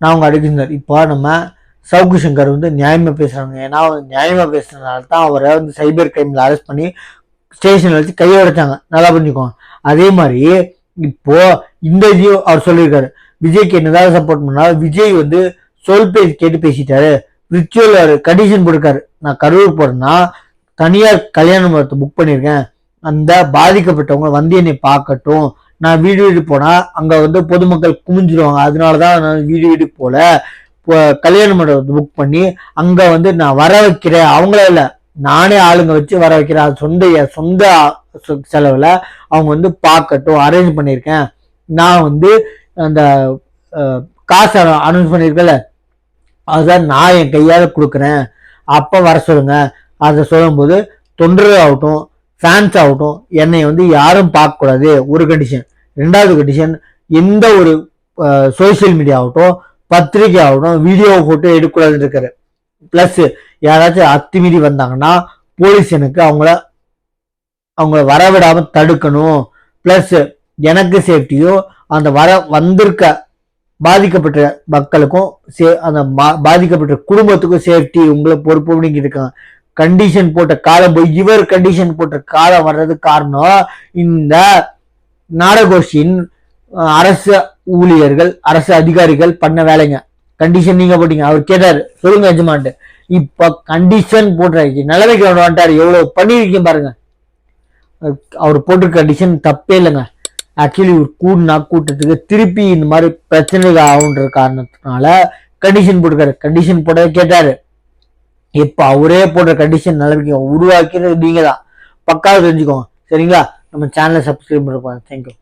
நான் அவங்க அடிக்கிறார். இப்போ நம்ம சவுக்கு சங்கர் வந்து நியாயமா பேசுறாங்க. ஏன்னா நியாயமா பேசுறதுனால தான் அவரை வந்து சைபர் கிரைம்ல அரெஸ்ட் பண்ணி ஸ்டேஷன்ல வச்சு கையை உடைச்சாங்க. நல்லா புரிஞ்சுக்கோங்க. அதே மாதிரி இப்போ இந்த அவர் சொல்லியிருக்காரு, விஜய்க்கு என்னதான் சப்போர்ட் பண்ணா, விஜய் வந்து சொல் பேசி கேட்டு பேசிட்டாரு, ரிச்சுவல் கண்டிஷன் போட்டிருக்காரு. நான் கரூர் போறேன்னா தனியார் கல்யாண மண்டபத்தை புக் பண்ணியிருக்கேன், அந்த பாதிக்கப்பட்டவங்க வந்து என்னை பார்க்கட்டும், நான் வீடு வீடு போனா அங்க வந்து பொதுமக்கள் குமிஞ்சிருவாங்க, அதனாலதான் நான் வீடு வீடு போல கல்யாண மண்டபத்தை புக் பண்ணி அங்க வந்து நான் வர வைக்கிறேன், அவங்கள இல்ல நானே ஆளுங்க வச்சு வர வைக்கிறேன், அது சொந்த செலவுல அவங்க வந்து பார்க்கட்டும், அரேஞ்ச் பண்ணியிருக்கேன், நான் வந்து அந்த காசு அனௌன்ஸ் பண்ணியிருக்கல அதுதான் நான் என் கையால கொடுக்குறேன், அப்ப வர சொல்லுங்க. அதை சொல்லும்போது தொண்டர்கள் ஆகட்டும் ஃபேன்ஸ் ஆகட்டும் என்னை வந்து யாரும் பார்க்க கூடாது ஒரு கண்டிஷன். ரெண்டாவது கண்டிஷன், எந்த ஒரு சோசியல் மீடியா ஆகட்டும் பத்திரிகை ஆகட்டும் வீடியோ போட்டோ எடுக்கக்கூடாதுன்னு இருக்காரு. பிளஸ் யாராச்சும் அத்துமீறி வந்தாங்கன்னா போலீஸ் எனக்கு அவங்கள வரவிடாம தடுக்கணும். பிளஸ் எனக்கு சேஃப்டியோ அந்த வந்திருக்க பாதிக்கப்பட்ட மக்களுக்கும் அந்த பாதிக்கப்பட்ட குடும்பத்துக்கும் சேஃப்டி உங்களை பொறுப்பு பண்ணிக்கிட்டு இருக்காங்க. கண்டிஷன் போட்ட காலம் போய் இவர் கண்டிஷன் போட்ட காலம் வர்றதுக்கு காரணம் இந்த நாடகோஷியின் அரசு ஊழியர்கள் அரசு அதிகாரிகள் பண்ண வேலைங்க. கண்டிஷன் நீங்க போட்டீங்க, அவர் கேட்டாரு சொல்லுங்க எஜமான்ட்டு, இப்ப கண்டிஷன் போட்டு நிலைமைக்கு வந்துட்டாரு, எவ்வளவு பண்ணிருக்கீங்க பாருங்க. அவர் போட்டிருக்க கண்டிஷன் தப்பே இல்லைங்க. ஆக்சுவலி ஒரு கூட்டத்துக்கு திருப்பி இந்த மாதிரி பிரச்சனைகள் ஆகுன்ற காரணத்தினால கண்டிஷன் போட்டிருக்காரு. கண்டிஷன் போட கேட்டாரு. இப்ப அவரே போடுற கண்டிஷன் நிலைமைக்கு உருவாக்கிறது நீங்க தான். பக்காவது தெரிஞ்சுக்கோங்க. சரிங்களா? நம்ம சேனலை சப்ஸ்கிரைப் பண்ணிருப்பாங்க. தேங்க்யூ.